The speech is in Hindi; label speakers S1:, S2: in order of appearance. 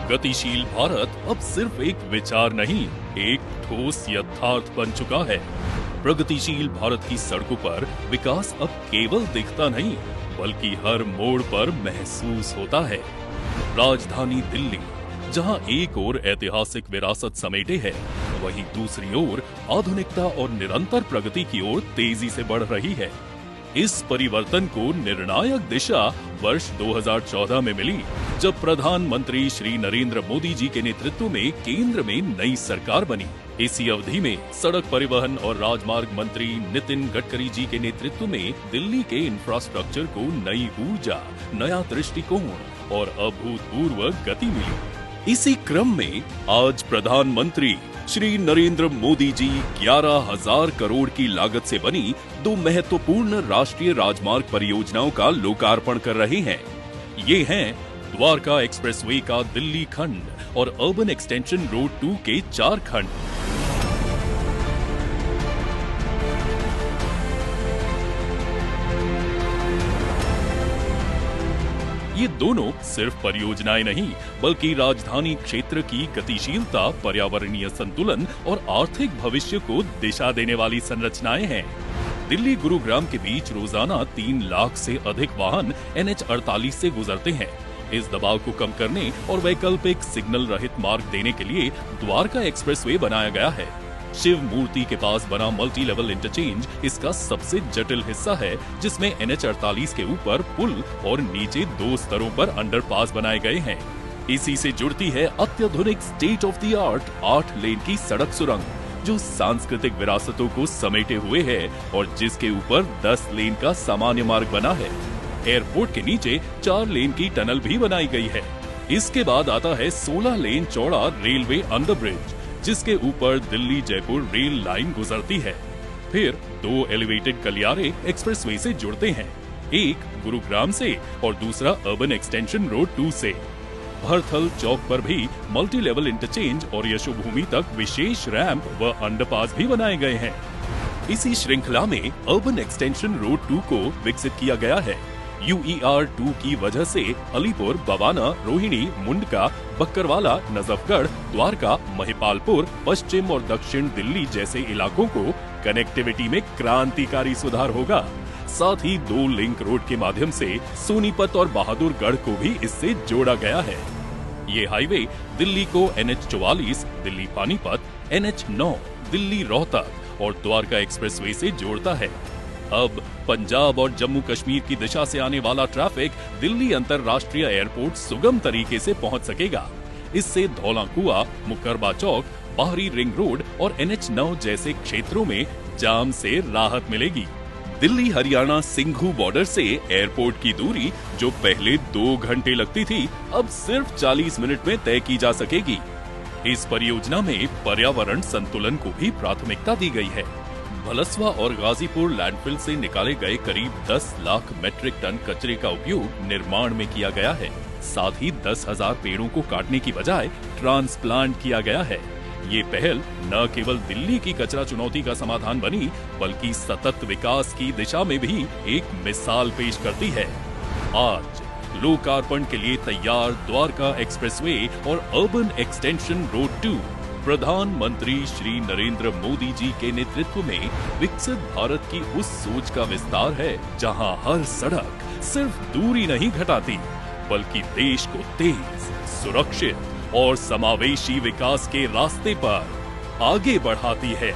S1: गतिशील भारत अब सिर्फ एक विचार नहीं, एक ठोस यथार्थ बन चुका है। प्रगतिशील भारत की सड़कों पर विकास अब केवल दिखता नहीं, बल्कि हर मोड़ पर महसूस होता है। राजधानी दिल्ली, जहां एक ओर ऐतिहासिक विरासत समेटे है, वहीं दूसरी ओर आधुनिकता और निरंतर प्रगति की ओर तेजी से बढ़ रही है। इस परिवर्तन को निर्णायक दिशा वर्ष 2014 में मिली, जब प्रधानमंत्री श्री नरेंद्र मोदी जी के नेतृत्व में केंद्र में नई सरकार बनी। इसी अवधि में सड़क परिवहन और राजमार्ग मंत्री नितिन गडकरी जी के नेतृत्व में दिल्ली के इंफ्रास्ट्रक्चर को नई ऊर्जा, नया दृष्टिकोण और अभूतपूर्व गति मिली। इसी क्रम में आज प्रधानमंत्री श्री नरेंद्र मोदी जी 11,000 करोड़ की लागत से बनी 2 महत्वपूर्ण राष्ट्रीय राजमार्ग परियोजनाओं का लोकार्पण कर रहे हैं। ये हैं द्वारका एक्सप्रेसवे का दिल्ली खंड और अर्बन एक्सटेंशन रोड 2 के 4 खंड। ये दोनों सिर्फ परियोजनाएं नहीं, बल्कि राजधानी क्षेत्र की गतिशीलता, पर्यावरणीय संतुलन और आर्थिक भविष्य को दिशा देने वाली संरचनाएं हैं। दिल्ली गुरुग्राम के बीच रोजाना 3 लाख से अधिक वाहन NH-48 से गुजरते हैं। इस दबाव को कम करने और वैकल्पिक सिग्नल रहित मार्ग देने के लिए द्वारका एक्सप्रेसवे बनाया गया है। शिव मूर्ति के पास बना मल्टी लेवल इंटरचेंज इसका सबसे जटिल हिस्सा है, जिसमें NH-48 के ऊपर पुल और नीचे 2 स्तरों पर अंडरपास बनाए गए हैं। इसी से जुड़ती है अत्याधुनिक स्टेट ऑफ द आर्ट 8 लेन की सड़क सुरंग, जो सांस्कृतिक विरासतों को समेटे हुए है और जिसके ऊपर 10 लेन का सामान्य मार्ग बना है। एयरपोर्ट के नीचे 4 लेन की टनल भी बनाई गई है। इसके बाद आता है 16 लेन चौड़ा रेलवे अंडरब्रिज, जिसके ऊपर दिल्ली जयपुर रेल लाइन गुजरती है। फिर 2 एलिवेटेड गलियारे एक्सप्रेसवे से जुड़ते हैं, एक गुरुग्राम से और दूसरा अर्बन एक्सटेंशन रोड 2 से। भरथल चौक पर भी मल्टी लेवल इंटरचेंज और यशोभूमि तक विशेष रैंप व अंडरपास भी बनाए गए हैं। इसी श्रृंखला में अर्बन एक्सटेंशन रोड 2 को विकसित किया गया है। UER 2 की वजह से अलीपुर, बवाना, रोहिणी, मुंडका, बक्करवाला, नजफगढ़, द्वारका, महिपालपुर, पश्चिम और दक्षिण दिल्ली जैसे इलाकों को कनेक्टिविटी में क्रांतिकारी सुधार होगा। साथ ही 2 लिंक रोड के माध्यम से सोनीपत और बहादुरगढ़ को भी इससे जोड़ा गया है। ये हाईवे दिल्ली को NH-44, दिल्ली पानीपत, NH-9, दिल्ली रोहतक और द्वारका एक्सप्रेसवे से जोड़ता है। अब पंजाब और जम्मू कश्मीर की दिशा से आने वाला ट्रैफिक दिल्ली अंतर्राष्ट्रीय एयरपोर्ट सुगम तरीके से पहुंच सकेगा। इससे धौलाकुआं, मुकरबा चौक, बाहरी रिंग रोड और NH-9 जैसे क्षेत्रों में जाम से राहत मिलेगी। दिल्ली हरियाणा सिंघू बॉर्डर से एयरपोर्ट की दूरी, जो पहले 2 घंटे लगती थी, अब सिर्फ 40 मिनट में तय की जा सकेगी। इस परियोजना में पर्यावरण संतुलन को भी प्राथमिकता दी गई है। भलसवा और गाजीपुर लैंडफिल से निकाले गए करीब 10 लाख मेट्रिक टन कचरे का उपयोग निर्माण में किया गया है। साथ ही 10,000 पेड़ों को काटने की बजाय ट्रांसप्लांट किया गया है। ये पहल न केवल दिल्ली की कचरा चुनौती का समाधान बनी, बल्कि सतत विकास की दिशा में भी एक मिसाल पेश करती है। आज लोकार्पण के लिए तैयार द्वारका एक्सप्रेसवे और अर्बन एक्सटेंशन रोड 2 प्रधानमंत्री श्री नरेंद्र मोदी जी के नेतृत्व में विकसित भारत की उस सोच का विस्तार है, जहां हर सड़क सिर्फ दूरी नहीं घटाती, बल्कि देश को तेज, सुरक्षित और समावेशी विकास के रास्ते पर आगे बढ़ाती है।